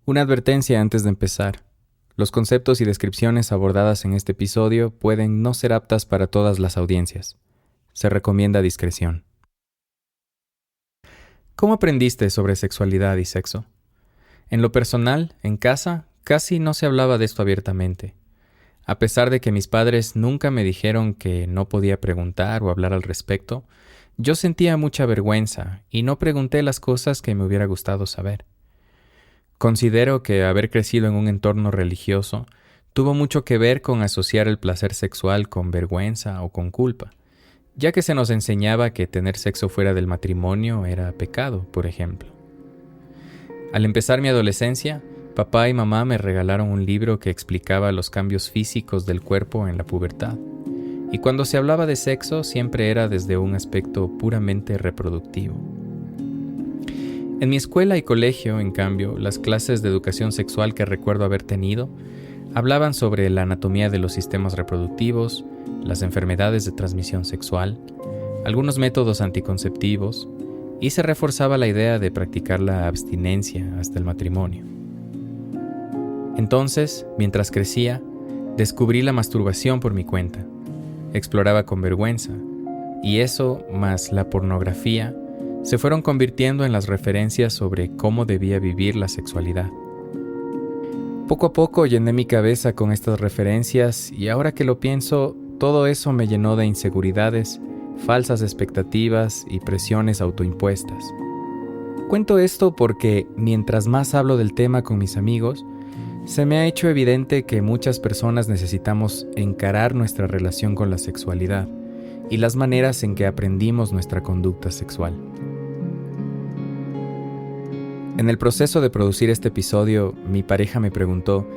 Una advertencia antes de empezar. Los conceptos y descripciones abordadas en este episodio pueden no ser aptas para todas las audiencias. Se recomienda discreción. ¿Cómo aprendiste sobre sexualidad y sexo? En lo personal, en casa, casi no se hablaba de esto abiertamente. A pesar de que mis padres nunca me dijeron que no podía preguntar o hablar al respecto, yo sentía mucha vergüenza y no pregunté las cosas que me hubiera gustado saber. Considero que haber crecido en un entorno religioso tuvo mucho que ver con asociar el placer sexual con vergüenza o con culpa, ya que se nos enseñaba que tener sexo fuera del matrimonio era pecado, por ejemplo. Al empezar mi adolescencia, papá y mamá me regalaron un libro que explicaba los cambios físicos del cuerpo en la pubertad, y cuando se hablaba de sexo siempre era desde un aspecto puramente reproductivo. En mi escuela y colegio, en cambio, las clases de educación sexual que recuerdo haber tenido hablaban sobre la anatomía de los sistemas reproductivos, las enfermedades de transmisión sexual, algunos métodos anticonceptivos, y se reforzaba la idea de practicar la abstinencia hasta el matrimonio. Entonces, mientras crecía, descubrí la masturbación por mi cuenta. Exploraba con vergüenza, y eso, más la pornografía, se fueron convirtiendo en las referencias sobre cómo debía vivir la sexualidad. Poco a poco llené mi cabeza con estas referencias y ahora que lo pienso, todo eso me llenó de inseguridades, falsas expectativas y presiones autoimpuestas. Cuento esto porque, mientras más hablo del tema con mis amigos, se me ha hecho evidente que muchas personas necesitamos encarar nuestra relación con la sexualidad y las maneras en que aprendimos nuestra conducta sexual. En el proceso de producir este episodio, mi pareja me preguntó,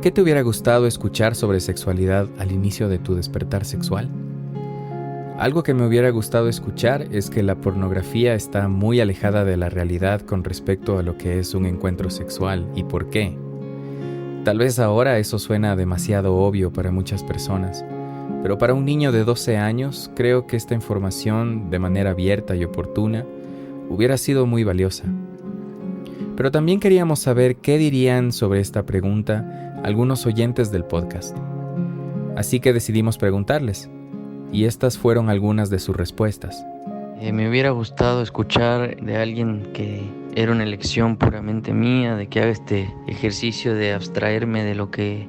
¿qué te hubiera gustado escuchar sobre sexualidad al inicio de tu despertar sexual? Algo que me hubiera gustado escuchar es que la pornografía está muy alejada de la realidad con respecto a lo que es un encuentro sexual y por qué. Tal vez ahora eso suena demasiado obvio para muchas personas, pero para un niño de 12 años creo que esta información, de manera abierta y oportuna, hubiera sido muy valiosa. Pero también queríamos saber qué dirían sobre esta pregunta algunos oyentes del podcast. Así que decidimos preguntarles, y estas fueron algunas de sus respuestas. Me hubiera gustado escuchar de alguien que era una elección puramente mía, de que haga este ejercicio de abstraerme de lo que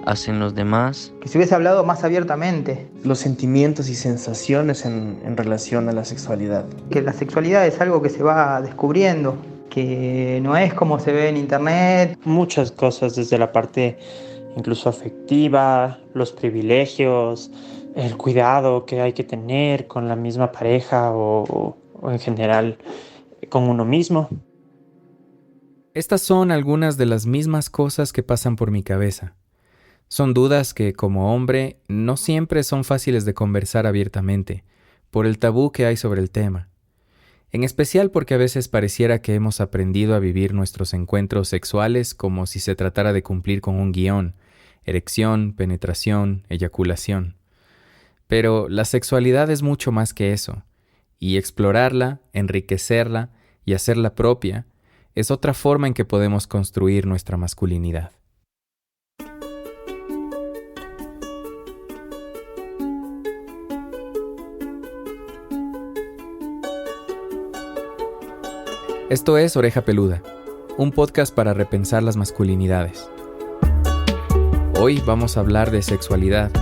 hacen los demás. Que se hubiese hablado más abiertamente. Los sentimientos y sensaciones en relación a la sexualidad. Que la sexualidad es algo que se va descubriendo, que no es como se ve en internet. Muchas cosas desde la parte incluso afectiva, los privilegios, el cuidado que hay que tener con la misma pareja o en general con uno mismo. Estas son algunas de las mismas cosas que pasan por mi cabeza. Son dudas que, como hombre, no siempre son fáciles de conversar abiertamente, por el tabú que hay sobre el tema. En especial porque a veces pareciera que hemos aprendido a vivir nuestros encuentros sexuales como si se tratara de cumplir con un guión: erección, penetración, eyaculación. Pero la sexualidad es mucho más que eso, y explorarla, enriquecerla y hacerla propia es otra forma en que podemos construir nuestra masculinidad. Esto es Oreja Peluda, un podcast para repensar las masculinidades. Hoy vamos a hablar de sexualidad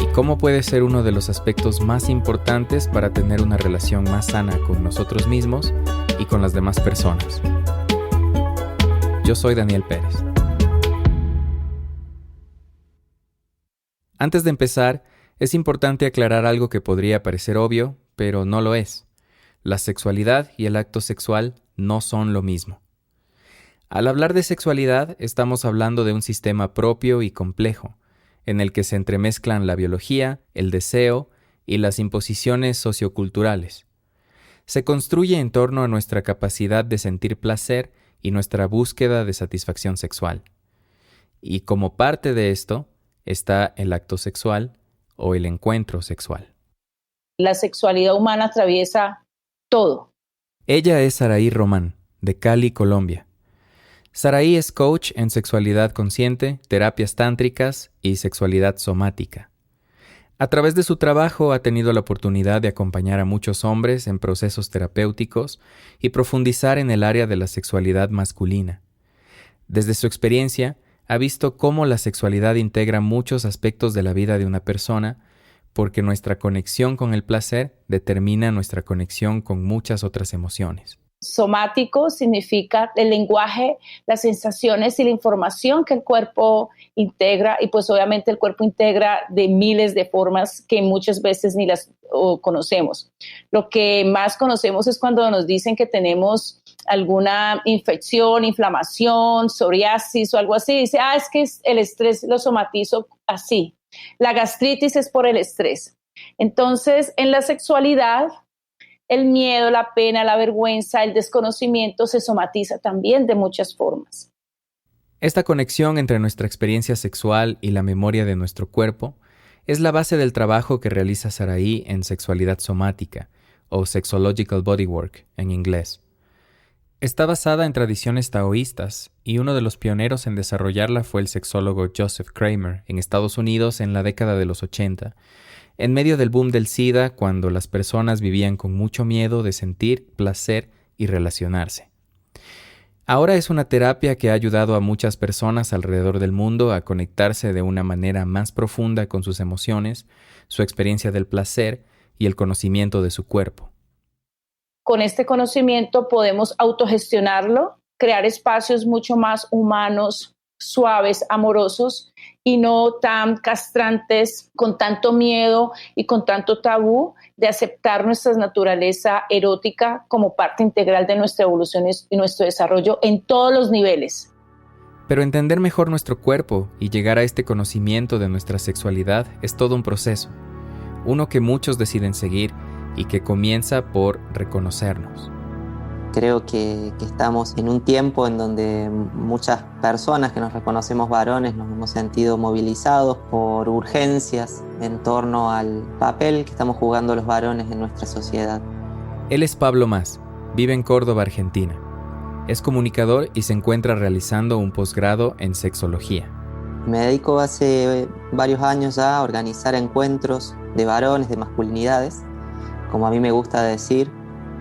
y cómo puede ser uno de los aspectos más importantes para tener una relación más sana con nosotros mismos y con las demás personas. Yo soy Daniel Pérez. Antes de empezar, es importante aclarar algo que podría parecer obvio, pero no lo es. La sexualidad y el acto sexual no son lo mismo. Al hablar de sexualidad, estamos hablando de un sistema propio y complejo, en el que se entremezclan la biología, el deseo y las imposiciones socioculturales. Se construye en torno a nuestra capacidad de sentir placer y nuestra búsqueda de satisfacción sexual. Y como parte de esto está el acto sexual o el encuentro sexual. La sexualidad humana atraviesa todo. Ella es Saraí Román, de Cali, Colombia. Saraí es coach en sexualidad consciente, terapias tántricas y sexualidad somática. A través de su trabajo ha tenido la oportunidad de acompañar a muchos hombres en procesos terapéuticos y profundizar en el área de la sexualidad masculina. Desde su experiencia, ha visto cómo la sexualidad integra muchos aspectos de la vida de una persona, porque nuestra conexión con el placer determina nuestra conexión con muchas otras emociones. Somático significa el lenguaje, las sensaciones y la información que el cuerpo integra, y pues obviamente el cuerpo integra de miles de formas que muchas veces ni las conocemos. Lo que más conocemos es cuando nos dicen que tenemos alguna infección, inflamación, psoriasis o algo así. Dice, es que el estrés lo somatizo así. La gastritis es por el estrés. Entonces, en la sexualidad, el miedo, la pena, la vergüenza, el desconocimiento se somatiza también de muchas formas. Esta conexión entre nuestra experiencia sexual y la memoria de nuestro cuerpo es la base del trabajo que realiza Saraí en sexualidad somática, o Sexological Bodywork en inglés. Está basada en tradiciones taoístas y uno de los pioneros en desarrollarla fue el sexólogo Joseph Kramer en Estados Unidos en la década de los 80, en medio del boom del SIDA, cuando las personas vivían con mucho miedo de sentir placer y relacionarse. Ahora es una terapia que ha ayudado a muchas personas alrededor del mundo a conectarse de una manera más profunda con sus emociones, su experiencia del placer y el conocimiento de su cuerpo. Con este conocimiento podemos autogestionarlo, crear espacios mucho más humanos, suaves, amorosos y no tan castrantes, con tanto miedo y con tanto tabú de aceptar nuestra naturaleza erótica como parte integral de nuestra evolución y nuestro desarrollo en todos los niveles. Pero entender mejor nuestro cuerpo y llegar a este conocimiento de nuestra sexualidad es todo un proceso, uno que muchos deciden seguir y que comienza por reconocernos. Creo que estamos en un tiempo en donde muchas personas que nos reconocemos varones nos hemos sentido movilizados por urgencias en torno al papel que estamos jugando los varones en nuestra sociedad. Él es Pablo Mas, vive en Córdoba, Argentina. Es comunicador y se encuentra realizando un posgrado en sexología. Me dedico hace varios años ya a organizar encuentros de varones, de masculinidades, como a mí me gusta decir,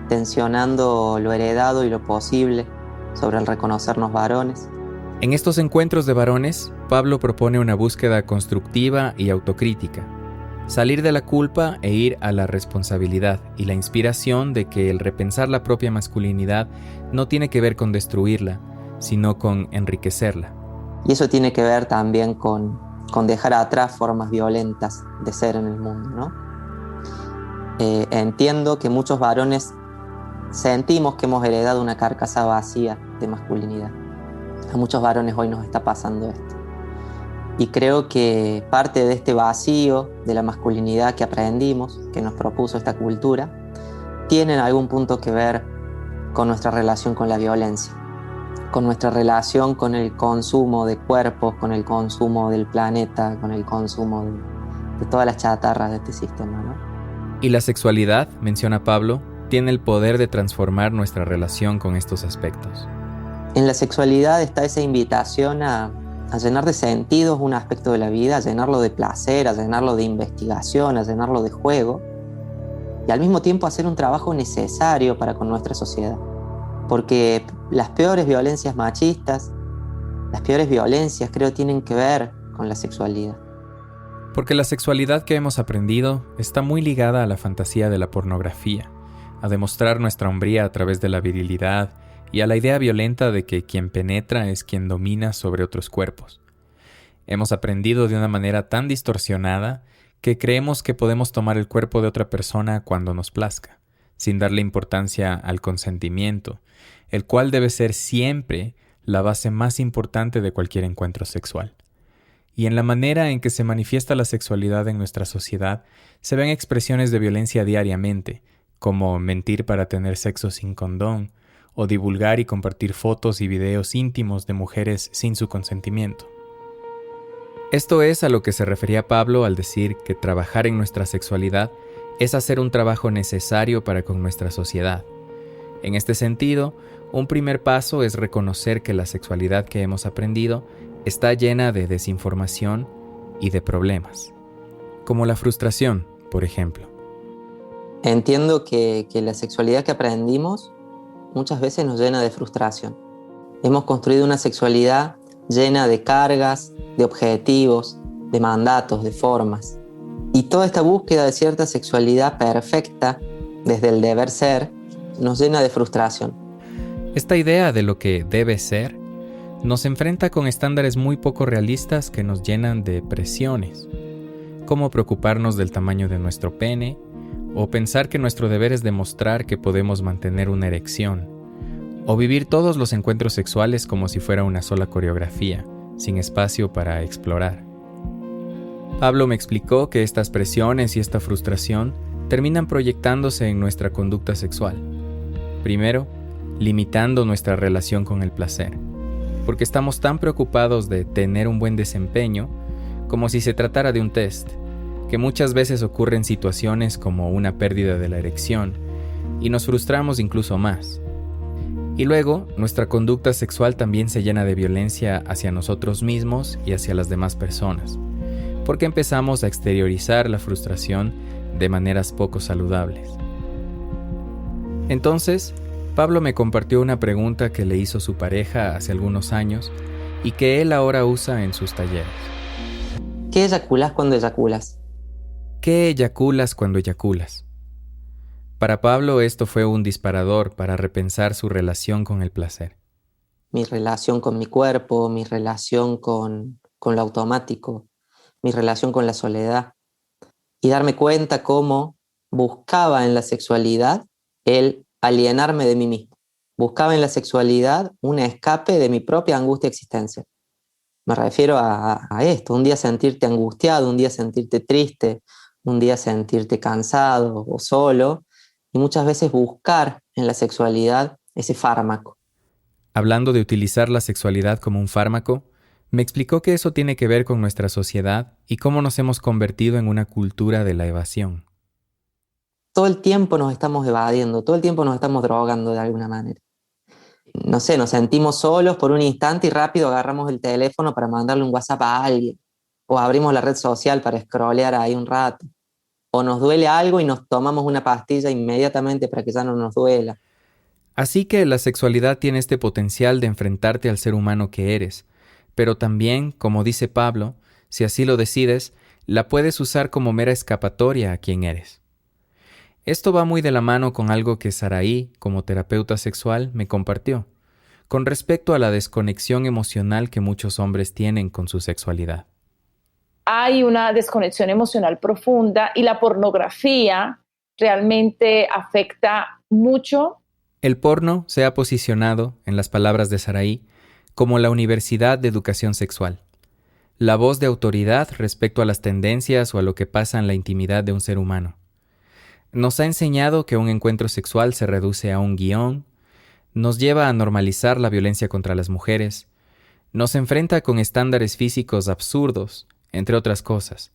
tensionando lo heredado y lo posible sobre el reconocernos varones. En estos encuentros de varones, Pablo propone una búsqueda constructiva y autocrítica, salir de la culpa e ir a la responsabilidad y la inspiración de que el repensar la propia masculinidad no tiene que ver con destruirla, sino con enriquecerla. Y eso tiene que ver también con dejar atrás formas violentas de ser en el mundo, ¿no? Entiendo que muchos varones sentimos que hemos heredado una carcasa vacía de masculinidad. A muchos varones hoy nos está pasando esto. Y creo que parte de este vacío de la masculinidad que aprendimos, que nos propuso esta cultura, tiene en algún punto que ver con nuestra relación con la violencia, con nuestra relación con el consumo de cuerpos, con el consumo del planeta, con el consumo de todas las chatarras de este sistema, ¿no? Y la sexualidad, menciona Pablo, tiene el poder de transformar nuestra relación con estos aspectos. En la sexualidad está esa invitación a llenar de sentidos un aspecto de la vida, a llenarlo de placer, a llenarlo de investigación, a llenarlo de juego, y al mismo tiempo hacer un trabajo necesario para con nuestra sociedad. Porque las peores violencias machistas, las peores violencias, creo, tienen que ver con la sexualidad. Porque la sexualidad que hemos aprendido está muy ligada a la fantasía de la pornografía, a demostrar nuestra hombría a través de la virilidad y a la idea violenta de que quien penetra es quien domina sobre otros cuerpos. Hemos aprendido de una manera tan distorsionada que creemos que podemos tomar el cuerpo de otra persona cuando nos plazca, sin darle importancia al consentimiento, el cual debe ser siempre la base más importante de cualquier encuentro sexual. Y en la manera en que se manifiesta la sexualidad en nuestra sociedad, se ven expresiones de violencia diariamente, como mentir para tener sexo sin condón, o divulgar y compartir fotos y videos íntimos de mujeres sin su consentimiento. Esto es a lo que se refería Pablo al decir que trabajar en nuestra sexualidad es hacer un trabajo necesario para con nuestra sociedad, En este sentido, un primer paso es reconocer que la sexualidad que hemos aprendido está llena de desinformación y de problemas, como la frustración, por ejemplo. Entiendo que la sexualidad que aprendimos muchas veces nos llena de frustración. Hemos construido una sexualidad llena de cargas, de objetivos, de mandatos, de formas. Y toda esta búsqueda de cierta sexualidad perfecta, desde el deber ser, nos llena de frustración. Esta idea de lo que debe ser nos enfrenta con estándares muy poco realistas que nos llenan de presiones, como preocuparnos del tamaño de nuestro pene o pensar que nuestro deber es demostrar que podemos mantener una erección, o vivir todos los encuentros sexuales como si fuera una sola coreografía, sin espacio para explorar. Pablo me explicó que estas presiones y esta frustración terminan proyectándose en nuestra conducta sexual. Primero, limitando nuestra relación con el placer, porque estamos tan preocupados de tener un buen desempeño como si se tratara de un test, que muchas veces ocurre en situaciones como una pérdida de la erección, y nos frustramos incluso más. Y luego, nuestra conducta sexual también se llena de violencia hacia nosotros mismos y hacia las demás personas, porque empezamos a exteriorizar la frustración de maneras poco saludables. Entonces, Pablo me compartió una pregunta que le hizo su pareja hace algunos años y que él ahora usa en sus talleres. ¿Qué eyaculas cuando eyaculas? ¿Qué eyaculas cuando eyaculas? Para Pablo esto fue un disparador para repensar su relación con el placer. Mi relación con mi cuerpo, mi relación con lo automático, mi relación con la soledad. Y darme cuenta cómo buscaba en la sexualidad el alienarme de mí mismo. Buscaba en la sexualidad un escape de mi propia angustia existencial. Me refiero a esto, un día sentirte angustiado, un día sentirte triste, un día sentirte cansado o solo, y muchas veces buscar en la sexualidad ese fármaco. Hablando de utilizar la sexualidad como un fármaco, me explicó que eso tiene que ver con nuestra sociedad y cómo nos hemos convertido en una cultura de la evasión. Todo el tiempo nos estamos evadiendo, todo el tiempo nos estamos drogando de alguna manera. No sé, nos sentimos solos por un instante y rápido agarramos el teléfono para mandarle un WhatsApp a alguien, o abrimos la red social para scrollear ahí un rato, o nos duele algo y nos tomamos una pastilla inmediatamente para que ya no nos duela. Así que la sexualidad tiene este potencial de enfrentarte al ser humano que eres, pero también, como dice Pablo, si así lo decides, la puedes usar como mera escapatoria a quien eres. Esto va muy de la mano con algo que Saraí, como terapeuta sexual, me compartió, con respecto a la desconexión emocional que muchos hombres tienen con su sexualidad. Hay una desconexión emocional profunda y la pornografía realmente afecta mucho. El porno se ha posicionado, en las palabras de Saraí, como la Universidad de Educación Sexual, la voz de autoridad respecto a las tendencias o a lo que pasa en la intimidad de un ser humano. Nos ha enseñado que un encuentro sexual se reduce a un guión, nos lleva a normalizar la violencia contra las mujeres, nos enfrenta con estándares físicos absurdos, entre otras cosas.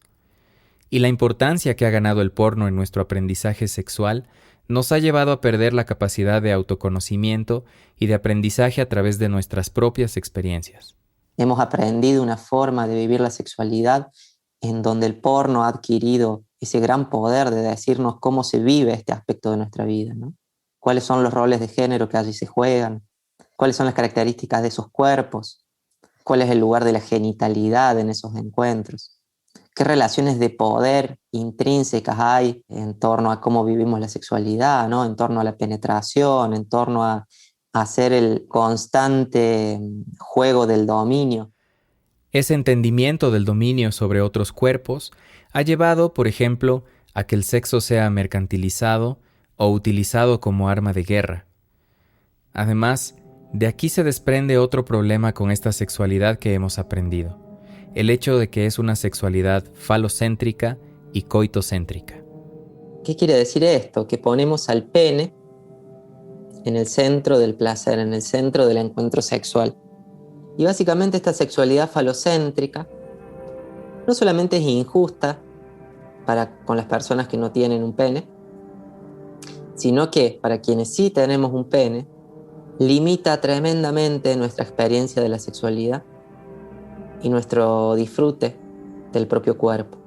Y la importancia que ha ganado el porno en nuestro aprendizaje sexual nos ha llevado a perder la capacidad de autoconocimiento y de aprendizaje a través de nuestras propias experiencias. Hemos aprendido una forma de vivir la sexualidad en donde el porno ha adquirido ese gran poder de decirnos cómo se vive este aspecto de nuestra vida, ¿no? Cuáles son los roles de género que allí se juegan, cuáles son las características de esos cuerpos, cuál es el lugar de la genitalidad en esos encuentros, qué relaciones de poder intrínsecas hay en torno a cómo vivimos la sexualidad, ¿no? En torno a la penetración, en torno a hacer el constante juego del dominio. Ese entendimiento del dominio sobre otros cuerpos ha llevado, por ejemplo, a que el sexo sea mercantilizado o utilizado como arma de guerra. Además, de aquí se desprende otro problema con esta sexualidad que hemos aprendido, el hecho de que es una sexualidad falocéntrica y coitocéntrica. ¿Qué quiere decir esto? Que ponemos al pene en el centro del placer, en el centro del encuentro sexual. Y básicamente esta sexualidad falocéntrica no solamente es injusta con las personas que no tienen un pene, sino que para quienes sí tenemos un pene, limita tremendamente nuestra experiencia de la sexualidad y nuestro disfrute del propio cuerpo.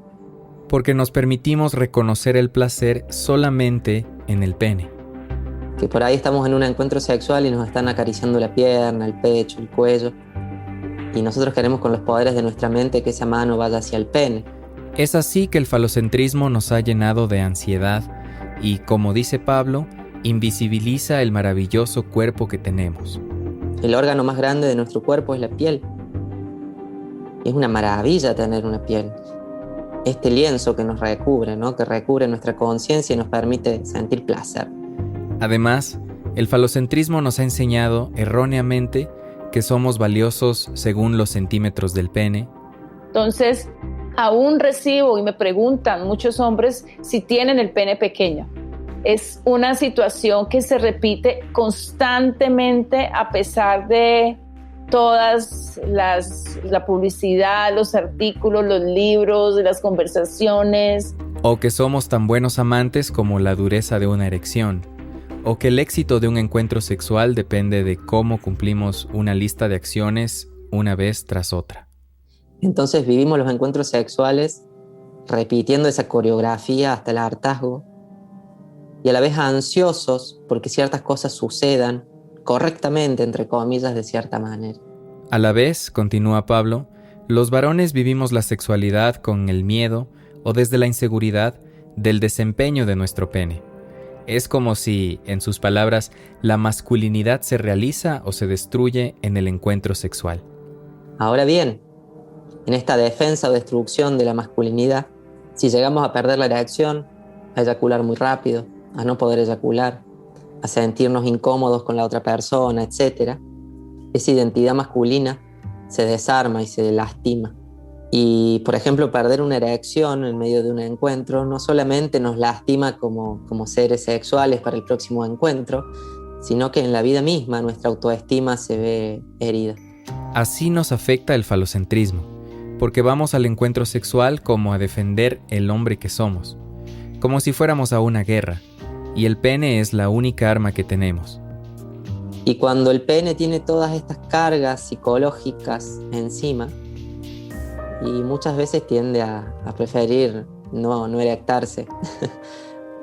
Porque nos permitimos reconocer el placer solamente en el pene. Que por ahí estamos en un encuentro sexual y nos están acariciando la pierna, el pecho, el cuello, y nosotros queremos con los poderes de nuestra mente que esa mano vaya hacia el pene. Es así que el falocentrismo nos ha llenado de ansiedad y, como dice Pablo, invisibiliza el maravilloso cuerpo que tenemos. El órgano más grande de nuestro cuerpo es la piel. Es una maravilla tener una piel. Este lienzo que nos recubre, ¿no? Que recubre nuestra conciencia y nos permite sentir placer. Además, el falocentrismo nos ha enseñado erróneamente que somos valiosos según los centímetros del pene. Entonces, aún recibo y me preguntan muchos hombres si tienen el pene pequeño. Es una situación que se repite constantemente a pesar de todas la publicidad, los artículos, los libros, las conversaciones. O que somos tan buenos amantes como la dureza de una erección. O que el éxito de un encuentro sexual depende de cómo cumplimos una lista de acciones una vez tras otra. Entonces vivimos los encuentros sexuales repitiendo esa coreografía hasta el hartazgo y a la vez ansiosos porque ciertas cosas sucedan correctamente, entre comillas, de cierta manera. A la vez, continúa Pablo, los varones vivimos la sexualidad con el miedo o desde la inseguridad del desempeño de nuestro pene. Es como si, en sus palabras, la masculinidad se realiza o se destruye en el encuentro sexual. Ahora bien, en esta defensa o destrucción de la masculinidad, si llegamos a perder la erección, a eyacular muy rápido, a no poder eyacular, a sentirnos incómodos con la otra persona, etc., esa identidad masculina se desarma y se lastima. Y, por ejemplo, perder una erección en medio de un encuentro no solamente nos lastima como seres sexuales para el próximo encuentro, sino que en la vida misma nuestra autoestima se ve herida. Así nos afecta el falocentrismo, porque vamos al encuentro sexual como a defender el hombre que somos, como si fuéramos a una guerra, y el pene es la única arma que tenemos. Y cuando el pene tiene todas estas cargas psicológicas encima, y muchas veces tiende a preferir no erectarse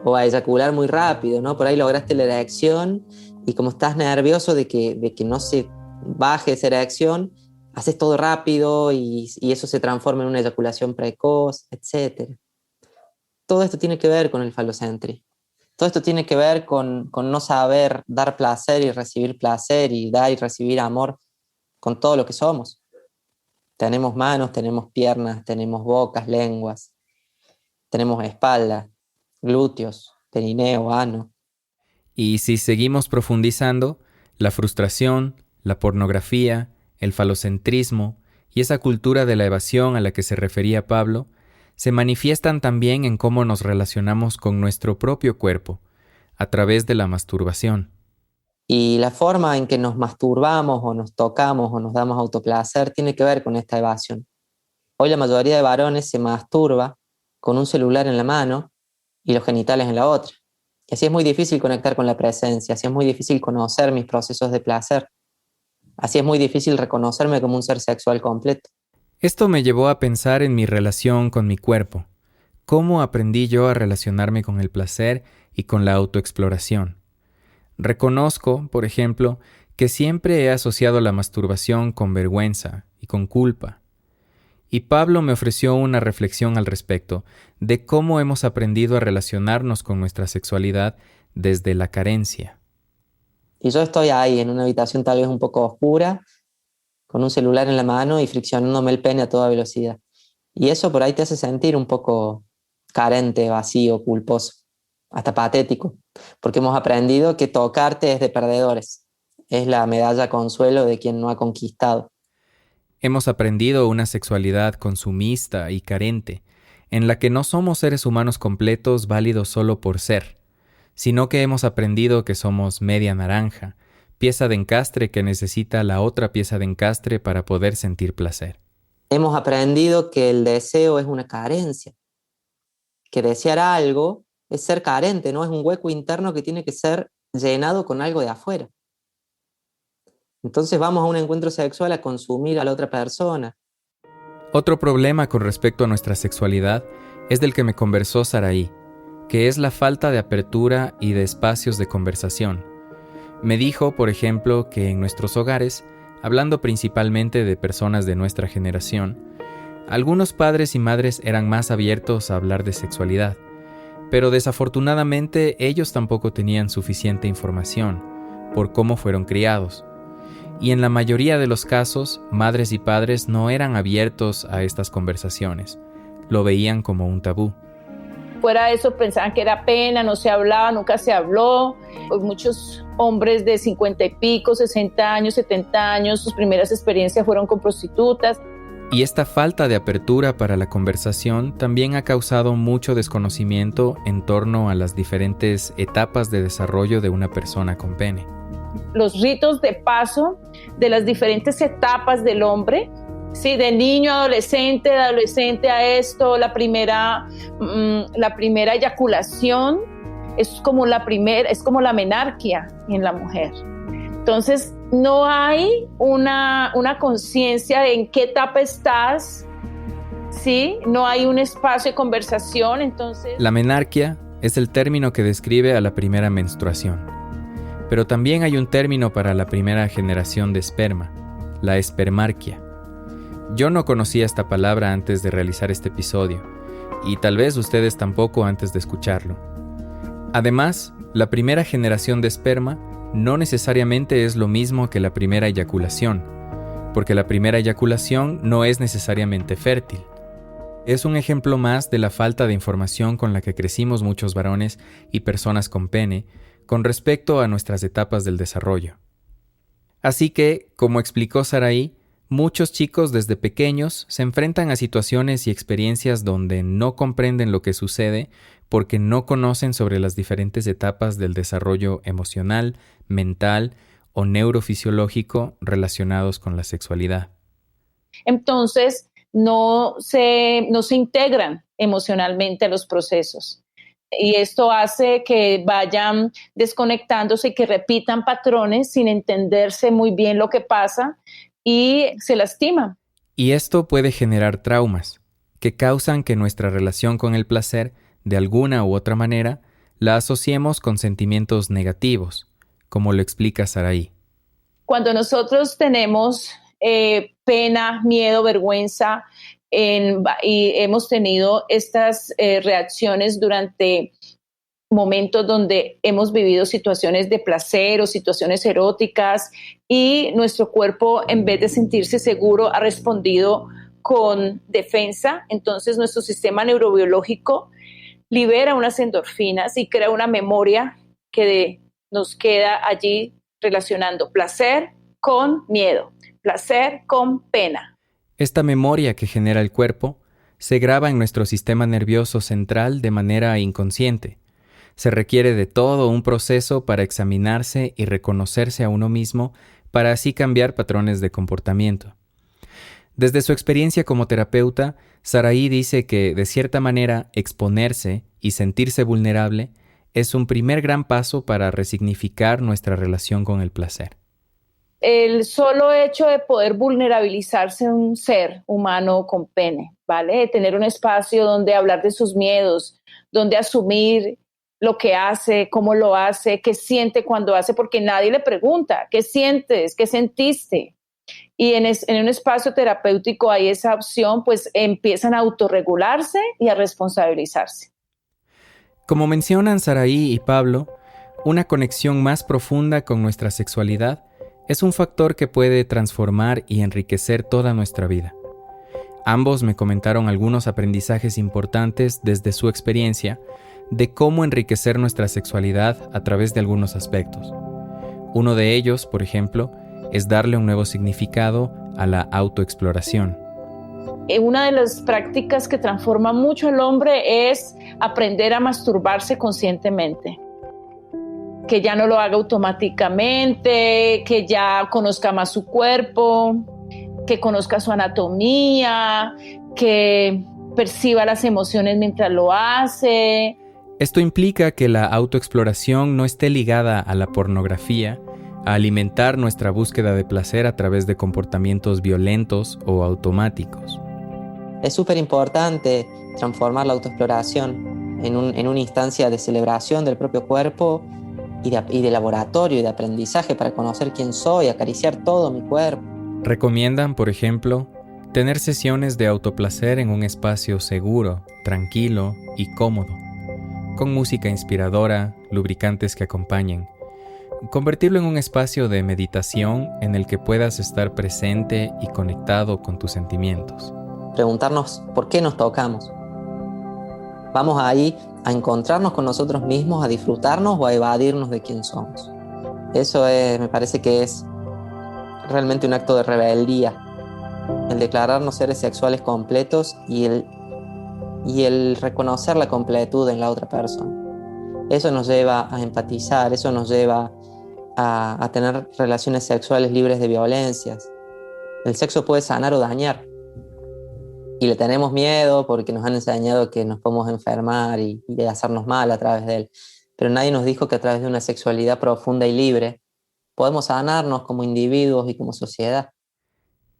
o a eyacular muy rápido, ¿no? Por ahí lograste la erección y como estás nervioso de que no se baje esa erección, haces todo rápido y eso se transforma en una eyaculación precoz, etc. Todo esto tiene que ver con el falocentrismo. Todo esto tiene que ver con no saber dar placer y recibir placer y dar y recibir amor con todo lo que somos. Tenemos manos, tenemos piernas, tenemos bocas, lenguas, tenemos espalda, glúteos, perineo, ano. Y si seguimos profundizando, la frustración, la pornografía, el falocentrismo y esa cultura de la evasión a la que se refería Pablo, se manifiestan también en cómo nos relacionamos con nuestro propio cuerpo, a través de la masturbación. Y la forma en que nos masturbamos o nos tocamos o nos damos autoplacer tiene que ver con esta evasión. Hoy la mayoría de varones se masturba con un celular en la mano y los genitales en la otra. Y así es muy difícil conectar con la presencia, así es muy difícil conocer mis procesos de placer, así es muy difícil reconocerme como un ser sexual completo. Esto me llevó a pensar en mi relación con mi cuerpo. ¿Cómo aprendí yo a relacionarme con el placer y con la autoexploración? Reconozco, por ejemplo, que siempre he asociado la masturbación con vergüenza y con culpa. Y Pablo me ofreció una reflexión al respecto de cómo hemos aprendido a relacionarnos con nuestra sexualidad desde la carencia. Y yo estoy ahí en una habitación tal vez un poco oscura, con un celular en la mano y friccionándome el pene a toda velocidad. Y eso por ahí te hace sentir un poco carente, vacío, culposo, hasta patético, porque hemos aprendido que tocarte es de perdedores, es la medalla consuelo de quien no ha conquistado. Hemos aprendido una sexualidad consumista y carente, en la que no somos seres humanos completos válidos solo por ser, sino que hemos aprendido que somos media naranja, pieza de encastre que necesita la otra pieza de encastre para poder sentir placer. Hemos aprendido que el deseo es una carencia, que desear algo es ser carente, ¿no? Es un hueco interno que tiene que ser llenado con algo de afuera. Entonces vamos a un encuentro sexual a consumir a la otra persona. Otro problema con respecto a nuestra sexualidad es del que me conversó Saraí, que es la falta de apertura y de espacios de conversación. Me dijo, por ejemplo, que en nuestros hogares, hablando principalmente de personas de nuestra generación, algunos padres y madres eran más abiertos a hablar de sexualidad, pero desafortunadamente ellos tampoco tenían suficiente información por cómo fueron criados. Y en la mayoría de los casos, madres y padres no eran abiertos a estas conversaciones, lo veían como un tabú. Fuera de eso pensaban que era pena, no se hablaba, nunca se habló. Pues muchos hombres de 50 y pico, 60 años, 70 años, sus primeras experiencias fueron con prostitutas. Y esta falta de apertura para la conversación también ha causado mucho desconocimiento en torno a las diferentes etapas de desarrollo de una persona con pene. Los ritos de paso de las diferentes etapas del hombre, ¿sí? De niño a adolescente, de adolescente a esto, la primera eyaculación es como la menarquia en la mujer. Entonces no hay una conciencia de en qué etapa estás, ¿sí? No hay un espacio de conversación. Entonces la menarquia es el término que describe a la primera menstruación. Pero también hay un término para la primera generación de esperma, la espermarquia. Yo no conocía esta palabra antes de realizar este episodio, y tal vez ustedes tampoco antes de escucharlo. Además, la primera generación de esperma no necesariamente es lo mismo que la primera eyaculación, porque la primera eyaculación no es necesariamente fértil. Es un ejemplo más de la falta de información con la que crecimos muchos varones y personas con pene con respecto a nuestras etapas del desarrollo. Así que, como explicó Saraí, muchos chicos desde pequeños se enfrentan a situaciones y experiencias donde no comprenden lo que sucede porque no conocen sobre las diferentes etapas del desarrollo emocional, mental o neurofisiológico relacionados con la sexualidad. Entonces, no se integran emocionalmente a los procesos. Y esto hace que vayan desconectándose y que repitan patrones sin entenderse muy bien lo que pasa y se lastiman. Y esto puede generar traumas que causan que nuestra relación con el placer, de alguna u otra manera, la asociemos con sentimientos negativos, como lo explica Saraí. Cuando nosotros tenemos pena, miedo, vergüenza, y hemos tenido estas reacciones durante momentos donde hemos vivido situaciones de placer o situaciones eróticas y nuestro cuerpo, en vez de sentirse seguro, ha respondido con defensa. Entonces nuestro sistema neurobiológico libera unas endorfinas y crea una memoria que nos queda allí relacionando placer con miedo, placer con pena. Esta memoria que genera el cuerpo se graba en nuestro sistema nervioso central de manera inconsciente. Se requiere de todo un proceso para examinarse y reconocerse a uno mismo para así cambiar patrones de comportamiento. Desde su experiencia como terapeuta, Saraí dice que, de cierta manera, exponerse y sentirse vulnerable es un primer gran paso para resignificar nuestra relación con el placer. El solo hecho de poder vulnerabilizarse un ser humano con pene, ¿vale? De tener un espacio donde hablar de sus miedos, donde asumir lo que hace, cómo lo hace, qué siente cuando hace, porque nadie le pregunta, ¿qué sientes? ¿Qué sentiste? Y en un espacio terapéutico hay esa opción, pues empiezan a autorregularse y a responsabilizarse. Como mencionan Saraí y Pablo, una conexión más profunda con nuestra sexualidad es un factor que puede transformar y enriquecer toda nuestra vida. Ambos me comentaron algunos aprendizajes importantes desde su experiencia de cómo enriquecer nuestra sexualidad a través de algunos aspectos. Uno de ellos, por ejemplo, es darle un nuevo significado a la autoexploración. Una de las prácticas que transforma mucho al hombre es aprender a masturbarse conscientemente. Que ya no lo haga automáticamente, que ya conozca más su cuerpo, que conozca su anatomía, que perciba las emociones mientras lo hace. Esto implica que la autoexploración no esté ligada a la pornografía, a alimentar nuestra búsqueda de placer a través de comportamientos violentos o automáticos. Es súper importante transformar la autoexploración en una instancia de celebración del propio cuerpo y de laboratorio y de aprendizaje para conocer quién soy, acariciar todo mi cuerpo. Recomiendan, por ejemplo, tener sesiones de autoplacer en un espacio seguro, tranquilo y cómodo, con música inspiradora, lubricantes que acompañen. Convertirlo en un espacio de meditación en el que puedas estar presente y conectado con tus sentimientos. Preguntarnos por qué nos tocamos. Vamos ahí a encontrarnos con nosotros mismos, a disfrutarnos o a evadirnos de quién somos. Eso me parece que es realmente un acto de rebeldía, el declararnos seres sexuales completos y el reconocer la completud en la otra persona. Eso nos lleva a empatizar, eso nos lleva a tener relaciones sexuales libres de violencias. El sexo puede sanar o dañar. Y le tenemos miedo porque nos han enseñado que nos podemos enfermar y hacernos mal a través de él. Pero nadie nos dijo que a través de una sexualidad profunda y libre podemos sanarnos como individuos y como sociedad.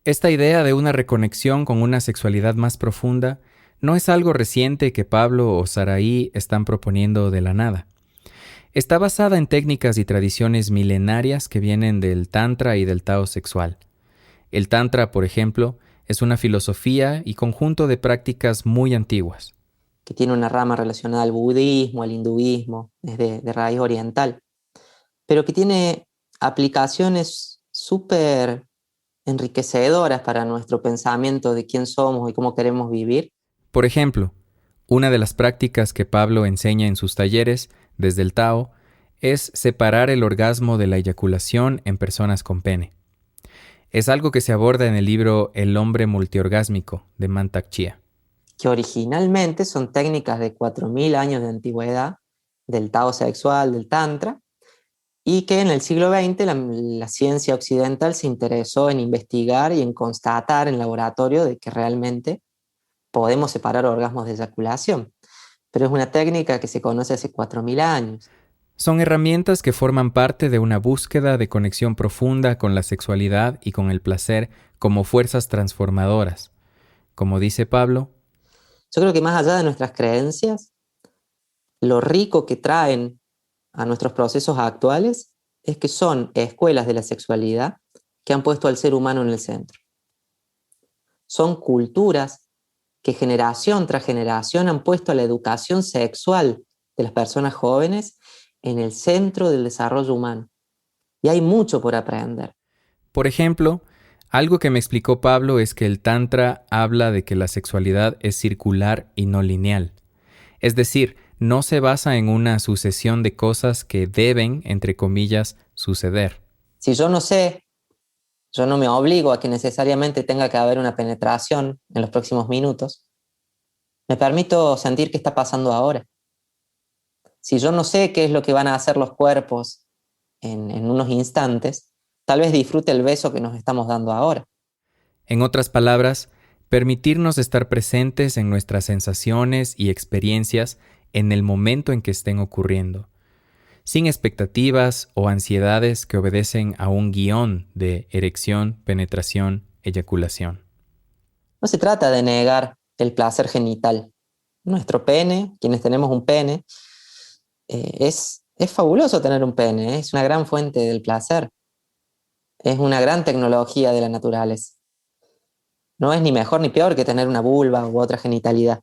Esta idea de una reconexión con una sexualidad más profunda no es algo reciente que Pablo o Saraí están proponiendo de la nada. Está basada en técnicas y tradiciones milenarias que vienen del Tantra y del Tao sexual. El Tantra, por ejemplo, es una filosofía y conjunto de prácticas muy antiguas. Que tiene una rama relacionada al budismo, al hinduismo, es de raíz oriental, pero que tiene aplicaciones súper enriquecedoras para nuestro pensamiento de quién somos y cómo queremos vivir. Por ejemplo, una de las prácticas que Pablo enseña en sus talleres desde el Tao es separar el orgasmo de la eyaculación en personas con pene. Es algo que se aborda en el libro El hombre multiorgásmico de Mantak Chia. Que originalmente son técnicas de 4.000 años de antigüedad, del Tao sexual, del Tantra, y que en el siglo XX la ciencia occidental se interesó en investigar y en constatar en laboratorio de que realmente podemos separar orgasmos de eyaculación. Pero es una técnica que se conoce hace 4.000 años. Son herramientas que forman parte de una búsqueda de conexión profunda con la sexualidad y con el placer como fuerzas transformadoras. Como dice Pablo, yo creo que más allá de nuestras creencias, lo rico que traen a nuestros procesos actuales es que son escuelas de la sexualidad que han puesto al ser humano en el centro. Son culturas que generación tras generación han puesto a la educación sexual de las personas jóvenes en el centro del desarrollo humano. Y hay mucho por aprender. Por ejemplo, algo que me explicó Pablo es que el Tantra habla de que la sexualidad es circular y no lineal. Es decir, no se basa en una sucesión de cosas que deben, entre comillas, suceder. Si yo no sé, yo no me obligo a que necesariamente tenga que haber una penetración en los próximos minutos. Me permito sentir qué está pasando ahora. Si yo no sé qué es lo que van a hacer los cuerpos en unos instantes, tal vez disfrute el beso que nos estamos dando ahora. En otras palabras, permitirnos estar presentes en nuestras sensaciones y experiencias en el momento en que estén ocurriendo, sin expectativas o ansiedades que obedecen a un guión de erección, penetración, eyaculación. No se trata de negar el placer genital. Nuestro pene, quienes tenemos un pene, es fabuloso tener un pene, es una gran fuente del placer. Es una gran tecnología de la naturaleza. No es ni mejor ni peor que tener una vulva u otra genitalidad,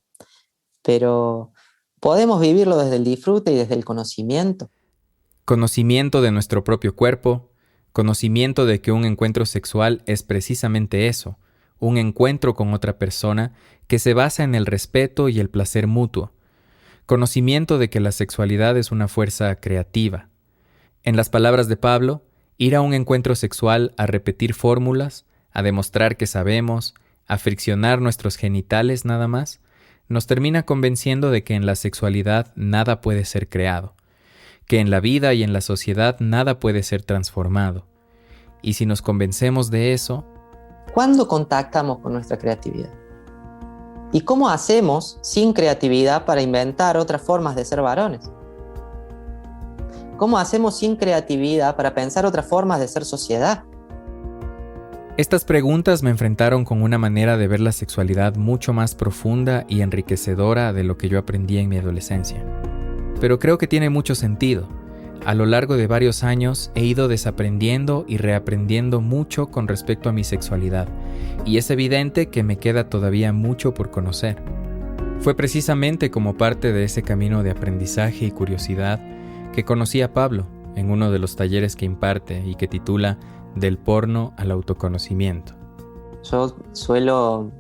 pero podemos vivirlo desde el disfrute y desde el conocimiento. Conocimiento de nuestro propio cuerpo, conocimiento de que un encuentro sexual es precisamente eso, un encuentro con otra persona que se basa en el respeto y el placer mutuo. Conocimiento de que la sexualidad es una fuerza creativa. En las palabras de Pablo, ir a un encuentro sexual a repetir fórmulas, a demostrar que sabemos, a friccionar nuestros genitales nada más, nos termina convenciendo de que en la sexualidad nada puede ser creado, que en la vida y en la sociedad nada puede ser transformado. Y si nos convencemos de eso, ¿cuándo contactamos con nuestra creatividad? ¿Y cómo hacemos sin creatividad para inventar otras formas de ser varones? ¿Cómo hacemos sin creatividad para pensar otras formas de ser sociedad? Estas preguntas me enfrentaron con una manera de ver la sexualidad mucho más profunda y enriquecedora de lo que yo aprendí en mi adolescencia. Pero creo que tiene mucho sentido. A lo largo de varios años he ido desaprendiendo y reaprendiendo mucho con respecto a mi sexualidad, y es evidente que me queda todavía mucho por conocer. Fue precisamente como parte de ese camino de aprendizaje y curiosidad que conocí a Pablo en uno de los talleres que imparte y que titula Del porno al autoconocimiento. Yo suelo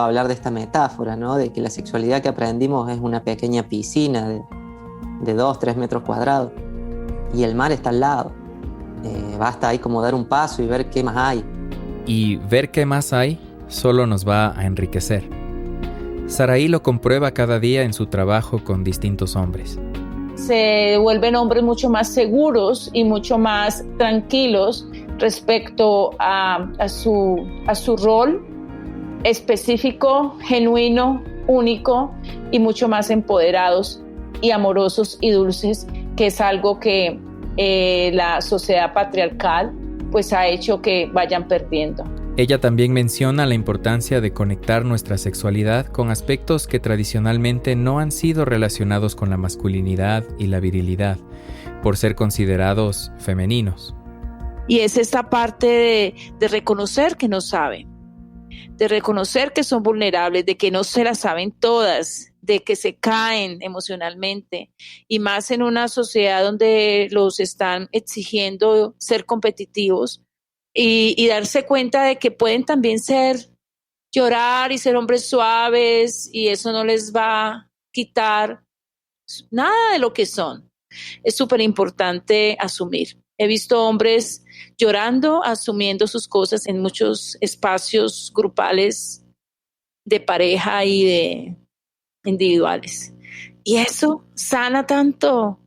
hablar de esta metáfora, ¿no? De que la sexualidad que aprendimos es una pequeña piscina de 2-3 metros cuadrados y el mar está al lado. Basta ahí como dar un paso y ver qué más hay. Y ver qué más hay solo nos va a enriquecer. Saraí lo comprueba cada día en su trabajo con distintos hombres. Se vuelven hombres mucho más seguros y mucho más tranquilos respecto a su rol específico, genuino, único y mucho más empoderados y amorosos y dulces, que es algo que la sociedad patriarcal pues ha hecho que vayan perdiendo. Ella también menciona la importancia de conectar nuestra sexualidad con aspectos que tradicionalmente no han sido relacionados con la masculinidad y la virilidad, por ser considerados femeninos. Y es esta parte de reconocer que no saben, de reconocer que son vulnerables, de que no se las saben todas, de que se caen emocionalmente, y más en una sociedad donde los están exigiendo ser competitivos, y darse cuenta de que pueden también llorar y ser hombres suaves, y eso no les va a quitar nada de lo que son. Es súper importante asumir. He visto hombres llorando, asumiendo sus cosas en muchos espacios grupales de pareja y de individuales. Y eso sana tanto,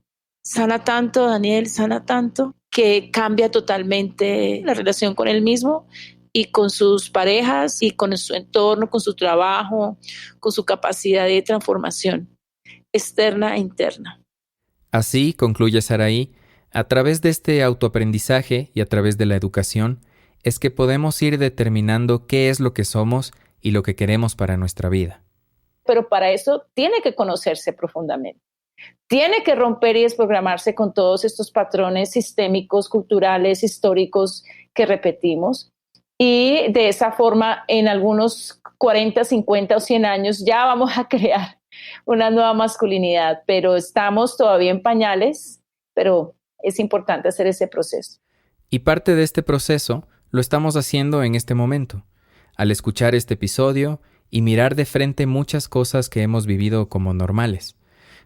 Daniel, sana tanto, que cambia totalmente la relación con él mismo y con sus parejas y con su entorno, con su trabajo, con su capacidad de transformación externa e interna. Así, concluye Saraí, a través de este autoaprendizaje y a través de la educación, es que podemos ir determinando qué es lo que somos y lo que queremos para nuestra vida. Pero para eso tiene que conocerse profundamente. Tiene que romper y desprogramarse con todos estos patrones sistémicos, culturales, históricos que repetimos. Y de esa forma, en algunos 40, 50 o 100 años, ya vamos a crear una nueva masculinidad. Pero estamos todavía en pañales, pero es importante hacer ese proceso. Y parte de este proceso lo estamos haciendo en este momento, al escuchar este episodio y mirar de frente muchas cosas que hemos vivido como normales,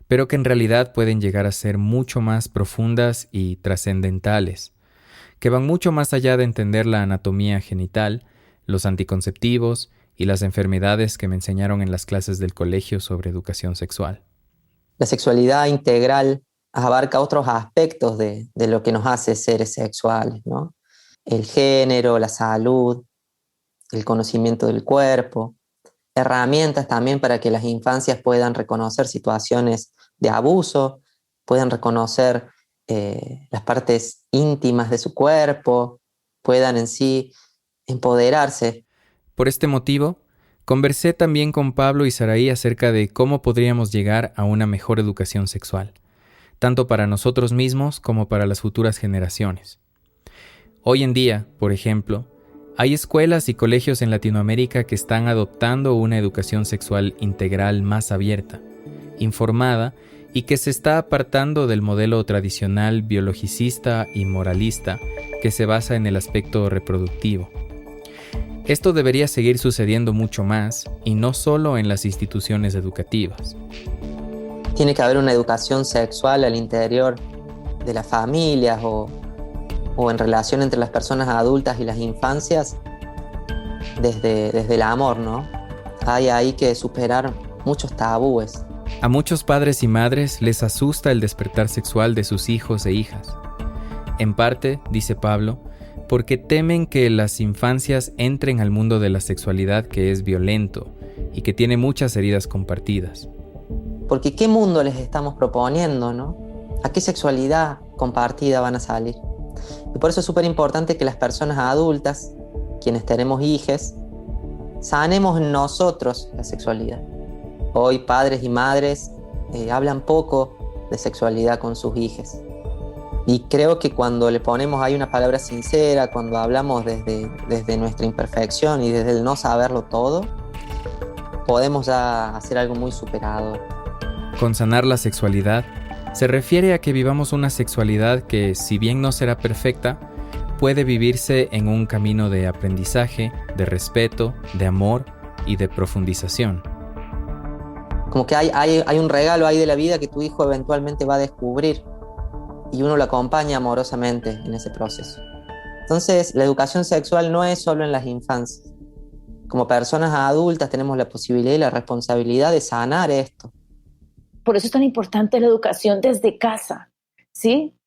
pero que en realidad pueden llegar a ser mucho más profundas y trascendentales, que van mucho más allá de entender la anatomía genital, los anticonceptivos y las enfermedades que me enseñaron en las clases del colegio sobre educación sexual. La sexualidad integral abarca otros aspectos de lo que nos hace seres sexuales, ¿no? El género, la salud, el conocimiento del cuerpo, herramientas también para que las infancias puedan reconocer situaciones de abuso, puedan reconocer las partes íntimas de su cuerpo, puedan en sí empoderarse. Por este motivo, conversé también con Pablo y Saraí acerca de cómo podríamos llegar a una mejor educación sexual, tanto para nosotros mismos como para las futuras generaciones. Hoy en día, por ejemplo, hay escuelas y colegios en Latinoamérica que están adoptando una educación sexual integral más abierta, informada y que se está apartando del modelo tradicional biologicista y moralista que se basa en el aspecto reproductivo. Esto debería seguir sucediendo mucho más y no solo en las instituciones educativas. Tiene que haber una educación sexual al interior de las familias o en relación entre las personas adultas y las infancias desde el amor, ¿no? Hay que superar muchos tabúes. A muchos padres y madres les asusta el despertar sexual de sus hijos e hijas. En parte, dice Pablo, porque temen que las infancias entren al mundo de la sexualidad que es violento, y que tiene muchas heridas compartidas. Porque ¿qué mundo les estamos proponiendo, no? ¿A qué sexualidad compartida van a salir? Y por eso es súper importante que las personas adultas, quienes tenemos hijes, sanemos en nosotros la sexualidad. Hoy padres y madres hablan poco de sexualidad con sus hijes. Y creo que cuando le ponemos ahí una palabra sincera, cuando hablamos desde nuestra imperfección y desde el no saberlo todo, podemos ya hacer algo muy superador. Con sanar la sexualidad, se refiere a que vivamos una sexualidad que, si bien no será perfecta, puede vivirse en un camino de aprendizaje, de respeto, de amor y de profundización. Como que hay un regalo ahí de la vida que tu hijo eventualmente va a descubrir y uno lo acompaña amorosamente en ese proceso. Entonces, la educación sexual no es solo en las infancias. Como personas adultas tenemos la posibilidad y la responsabilidad de sanar esto. Por eso es tan importante la educación desde casa, ¿sí?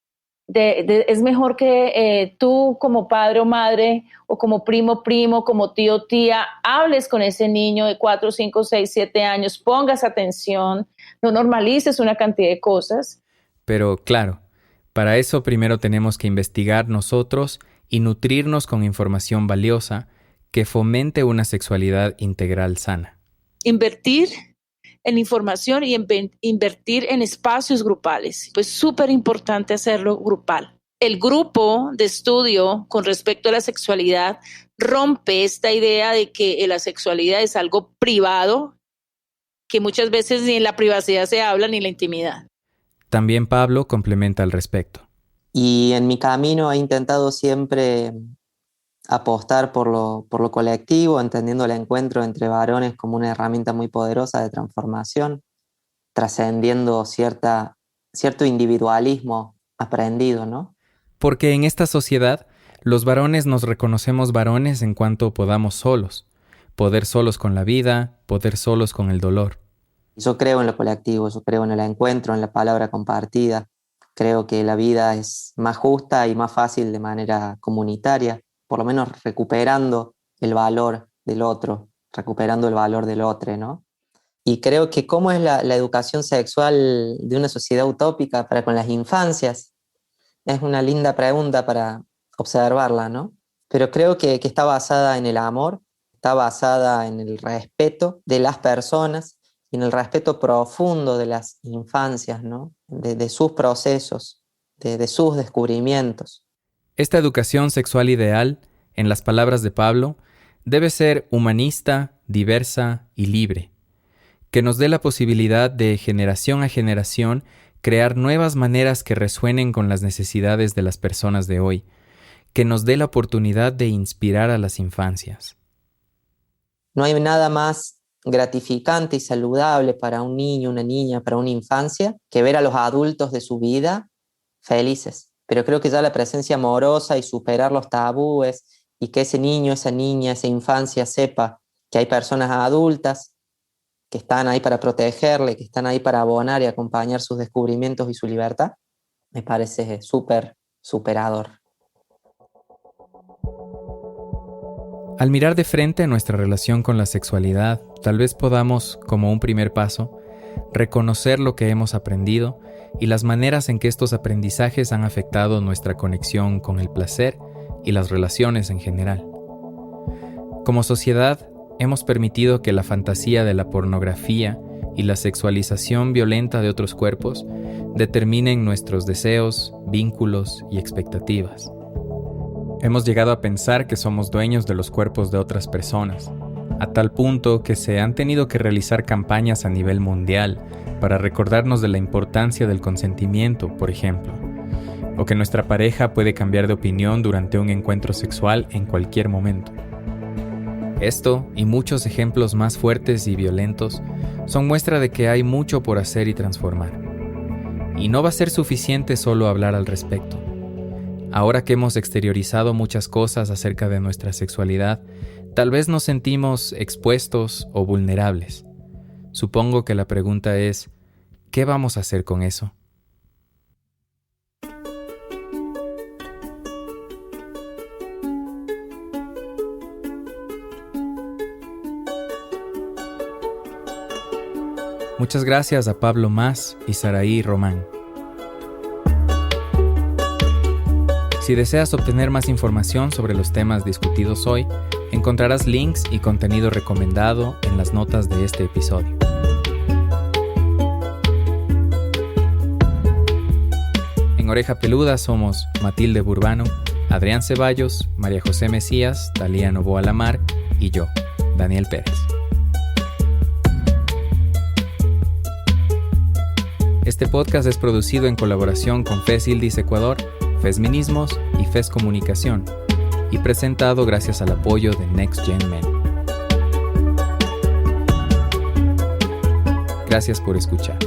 Es mejor que tú como padre o madre o como primo, como tío, tía, hables con ese niño de 4, 5, 6, 7 años, pongas atención, no normalices una cantidad de cosas. Pero claro, para eso primero tenemos que investigar nosotros y nutrirnos con información valiosa que fomente una sexualidad integral sana. Invertir en información y invertir en espacios grupales. Pues súper importante hacerlo grupal. El grupo de estudio con respecto a la sexualidad rompe esta idea de que la sexualidad es algo privado, que muchas veces ni en la privacidad se habla ni en la intimidad. También Pablo complementa al respecto. Y en mi camino he intentado siempre apostar por lo colectivo, entendiendo el encuentro entre varones como una herramienta muy poderosa de transformación, trascendiendo cierto individualismo aprendido, ¿no? Porque en esta sociedad, los varones nos reconocemos varones en cuanto podamos solos, poder solos con la vida, poder solos con el dolor. Yo creo en lo colectivo, yo creo en el encuentro, en la palabra compartida. Creo que la vida es más justa y más fácil de manera comunitaria, por lo menos recuperando el valor del otro, recuperando el valor del otro, ¿no? Y creo que cómo es la educación sexual de una sociedad utópica para con las infancias, es una linda pregunta para observarla, ¿no? Pero creo que está basada en el amor, está basada en el respeto de las personas y en el respeto profundo de las infancias, ¿no? De sus procesos, de sus descubrimientos. Esta educación sexual ideal, en las palabras de Pablo, debe ser humanista, diversa y libre, que nos dé la posibilidad de generación a generación crear nuevas maneras que resuenen con las necesidades de las personas de hoy, que nos dé la oportunidad de inspirar a las infancias. No hay nada más gratificante y saludable para un niño, una niña, para una infancia, que ver a los adultos de su vida felices. Pero creo que ya la presencia amorosa y superar los tabúes y que ese niño, esa niña, esa infancia sepa que hay personas adultas que están ahí para protegerle, que están ahí para abonar y acompañar sus descubrimientos y su libertad, me parece súper superador. Al mirar de frente nuestra relación con la sexualidad, tal vez podamos, como un primer paso, reconocer lo que hemos aprendido y las maneras en que estos aprendizajes han afectado nuestra conexión con el placer y las relaciones en general. Como sociedad, hemos permitido que la fantasía de la pornografía y la sexualización violenta de otros cuerpos determinen nuestros deseos, vínculos y expectativas. Hemos llegado a pensar que somos dueños de los cuerpos de otras personas, a tal punto que se han tenido que realizar campañas a nivel mundial para recordarnos de la importancia del consentimiento, por ejemplo, o que nuestra pareja puede cambiar de opinión durante un encuentro sexual en cualquier momento. Esto, y muchos ejemplos más fuertes y violentos, son muestra de que hay mucho por hacer y transformar. Y no va a ser suficiente solo hablar al respecto. Ahora que hemos exteriorizado muchas cosas acerca de nuestra sexualidad, tal vez nos sentimos expuestos o vulnerables. Supongo que la pregunta es, ¿qué vamos a hacer con eso? Muchas gracias a Pablo Mas y Saraí Román. Si deseas obtener más información sobre los temas discutidos hoy, encontrarás links y contenido recomendado en las notas de este episodio. En Oreja Peluda somos Matilde Burbano, Adrián Ceballos, María José Mesías, Talía Novoa Lamar y yo, Daniel Pérez. Este podcast es producido en colaboración con FES Ildis Ecuador, Fesminismos y FES Comunicación, y presentado gracias al apoyo de Next Gen Men. Gracias por escuchar.